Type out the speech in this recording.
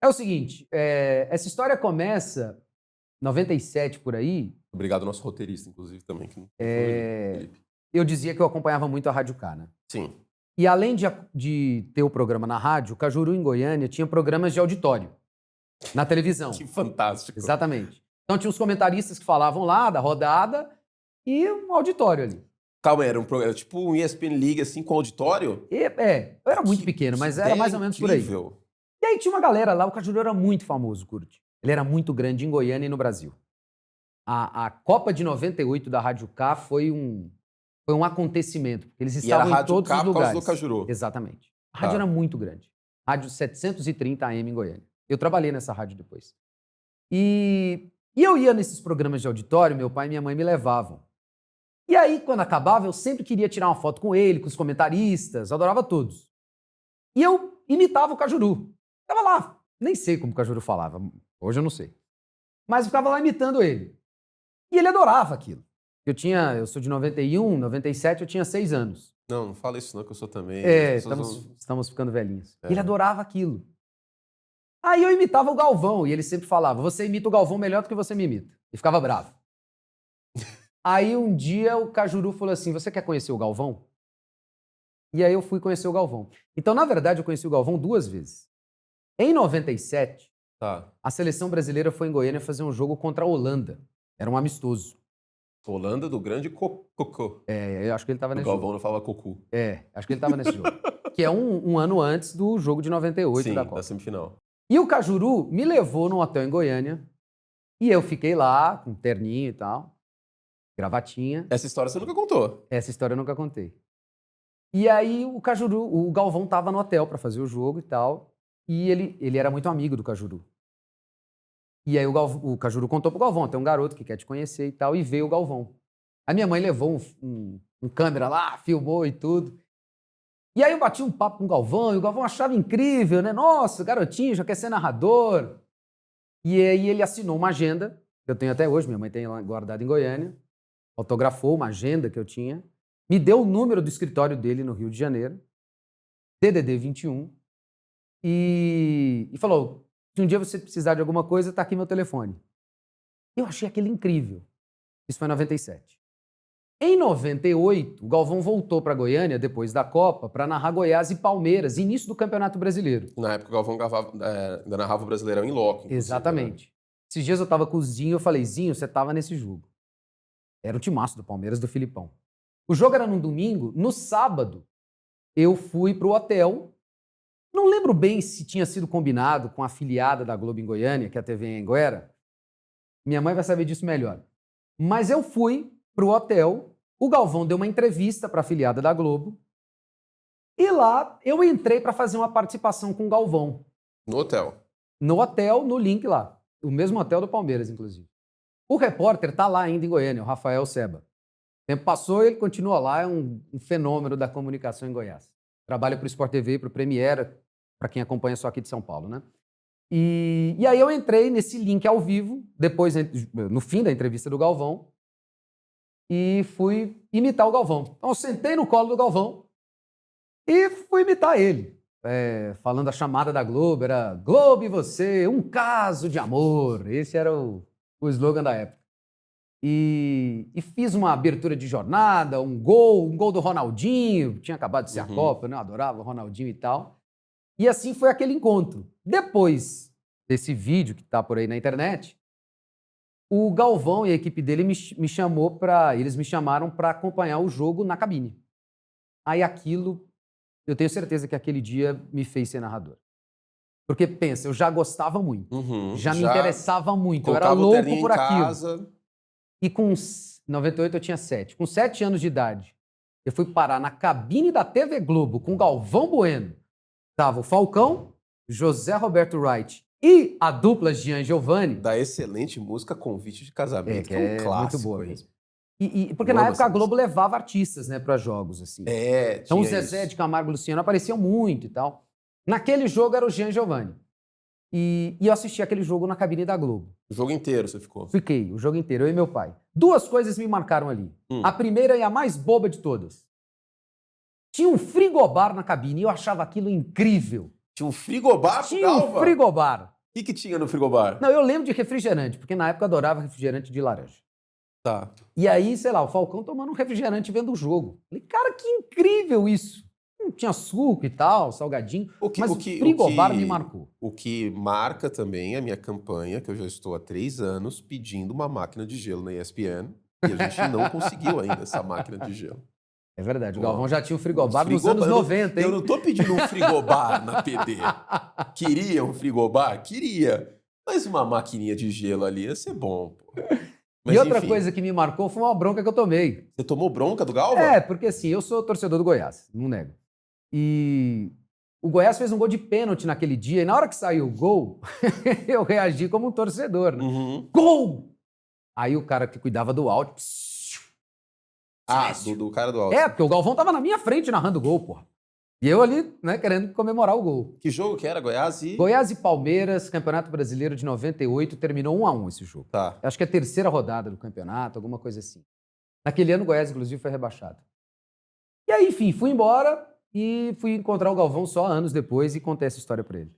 É o seguinte, essa história começa em 97 por aí. Obrigado ao nosso roteirista, inclusive, também. Que Felipe. Eu dizia que eu acompanhava muito a Rádio K, né? Sim. E além de ter o programa na rádio, o Cajuru, em Goiânia, tinha programas de auditório na televisão. Que fantástico. Exatamente. Então tinha os comentaristas que falavam lá da rodada e um auditório ali. Calma, era um programa tipo um ESPN League, assim, com auditório? Eu era muito pequeno, mas era mais ou menos incrível. por aí. E aí tinha uma galera lá, o Cajuru era muito famoso, Curti. Ele era muito grande em Goiânia e no Brasil. A Copa de 98 da Rádio K foi um acontecimento, porque eles estavam em todos os lugares. Por causa do Cajuru. Exatamente. A rádio era muito grande. Rádio 730 AM em Goiânia. Eu trabalhei nessa rádio depois. E eu ia nesses programas de auditório, meu pai e minha mãe me levavam. E aí, quando acabava, eu sempre queria tirar uma foto com ele, com os comentaristas, eu adorava todos. E eu imitava o Cajuru. Tava lá, nem sei como o Cajuru falava, hoje eu não sei. Mas eu ficava lá imitando ele. E ele adorava aquilo. Eu sou de 91, 97, eu tinha 6 anos. Não fala isso não, que eu sou também. Estamos ficando velhinhos. Ele adorava aquilo. Aí eu imitava o Galvão, e ele sempre falava, você imita o Galvão melhor do que você me imita. E ficava bravo. Aí um dia o Cajuru falou assim, você quer conhecer o Galvão? E aí eu fui conhecer o Galvão. Então, na verdade, eu conheci o Galvão 2 vezes. Em 97, a seleção brasileira foi em Goiânia fazer um jogo contra a Holanda. Era um amistoso. Holanda do grande Cocô. Eu acho que ele estava nesse jogo. O Galvão não fala Cocu. Acho que ele estava nesse jogo. Que é um ano antes do jogo de 98 da Copa. Da semifinal. E o Cajuru me levou num hotel em Goiânia. E eu fiquei lá, com terninho e tal. Gravatinha. Essa história você nunca contou. Essa história eu nunca contei. E aí o Galvão estava no hotel para fazer o jogo e tal. E ele era muito amigo do Cajuru. E aí o Cajuru contou pro Galvão, tem um garoto que quer te conhecer e tal, e veio o Galvão. A minha mãe levou um câmera lá, filmou e tudo. E aí eu bati um papo com o Galvão, e o Galvão achava incrível, né? Nossa, o garotinho já quer ser narrador. E aí ele assinou uma agenda, que eu tenho até hoje, minha mãe tem lá guardada em Goiânia, autografou uma agenda que eu tinha, me deu o número do escritório dele no Rio de Janeiro, DDD 21, e falou, se um dia você precisar de alguma coisa, tá aqui meu telefone. Eu achei aquilo incrível. Isso foi em 97. Em 98, o Galvão voltou para Goiânia, depois da Copa, para narrar Goiás e Palmeiras, início do Campeonato Brasileiro. Na época, o Galvão ainda narrava o Brasileirão em loco. Exatamente. Né? Esses dias eu estava com o Zinho, eu falei, Zinho, você estava nesse jogo. Era o timaço do Palmeiras, do Filipão. O jogo era num domingo, no sábado, eu fui para o hotel. Não lembro bem se tinha sido combinado com a afiliada da Globo em Goiânia, que é a TV Anhanguera. Minha mãe vai saber disso melhor. Mas eu fui pro hotel, o Galvão deu uma entrevista para a afiliada da Globo, e lá eu entrei para fazer uma participação com o Galvão. No hotel? No hotel, no link lá. O mesmo hotel do Palmeiras, inclusive. O repórter tá lá ainda em Goiânia, o Rafael Seba. O tempo passou e ele continua lá, é um fenômeno da comunicação em Goiás. Trabalha para o Sport TV, para o Premiere, para quem acompanha só aqui de São Paulo, né? E aí eu entrei nesse link ao vivo, depois, no fim da entrevista do Galvão, e fui imitar o Galvão. Então eu sentei no colo do Galvão e fui imitar ele. Falando a chamada da Globo, era Globo e você, um caso de amor. Esse era o slogan da época. E fiz uma abertura de jornada, um gol do Ronaldinho, tinha acabado de ser a Copa, né? Eu adorava o Ronaldinho e tal. E assim foi aquele encontro. Depois desse vídeo que está por aí na internet, o Galvão e a equipe dele eles me chamaram para acompanhar o jogo na cabine. Aí aquilo, eu tenho certeza que aquele dia me fez ser narrador. Porque, pensa, eu já gostava muito, já me interessava muito, eu era louco por aquilo. Casa. E com 98 eu tinha 7. Com 7 anos de idade, eu fui parar na cabine da TV Globo com Galvão Bueno. Tava o Falcão, José Roberto Wright e a dupla Gian e Giovanni. Da excelente música Convite de Casamento, que é um clássico. Muito boa mesmo. Porque na época a Globo levava artistas, né, para jogos, assim. Então o Zezé de Camargo e Luciano apareciam muito e tal. Naquele jogo era o Gian e Giovanni. E eu assisti aquele jogo na cabine da Globo. O jogo inteiro você ficou? Fiquei, o jogo inteiro, eu e meu pai. 2 coisas me marcaram ali. A primeira e a mais boba de todas. Tinha um frigobar na cabine e eu achava aquilo incrível. Tinha um frigobar? Tinha um frigobar. que tinha no frigobar? Não, eu lembro de refrigerante, porque na época eu adorava refrigerante de laranja. Tá. E aí, sei lá, o Falcão tomando um refrigerante vendo o jogo. Falei, cara, que incrível isso. Não tinha suco e tal, salgadinho, mas o frigobar me marcou. O que marca também a minha campanha, que eu já estou há 3 anos pedindo uma máquina de gelo na ESPN, e a gente não conseguiu ainda essa máquina de gelo. É verdade, o Ó, Galvão já tinha um frigobar nos frigobar, anos 90, hein? Eu não tô pedindo um frigobar na PD. Queria um frigobar? Queria. Mas uma maquininha de gelo ali ia ser bom, pô. Mas, E outra enfim, coisa que me marcou foi uma bronca que eu tomei. você tomou bronca do Galva? É, porque assim, eu sou torcedor do Goiás, não nego. E o Goiás fez um gol de pênalti naquele dia, e na hora que saiu o gol, eu reagi como um torcedor, né? Uhum. Gol! Aí o cara que cuidava do áudio... Ah, silêncio. do cara do alto. É, porque o Galvão tava na minha frente narrando o gol, porra. E eu ali, né, querendo comemorar o gol. Que jogo que era? Goiás e... Goiás e Palmeiras, Campeonato Brasileiro de 98, terminou 1-1 esse jogo. Tá. Acho que é a terceira rodada do campeonato, alguma coisa assim. Naquele ano o Goiás, inclusive, foi rebaixado. E aí, enfim, fui embora e fui encontrar o Galvão só anos depois e contei essa história pra ele.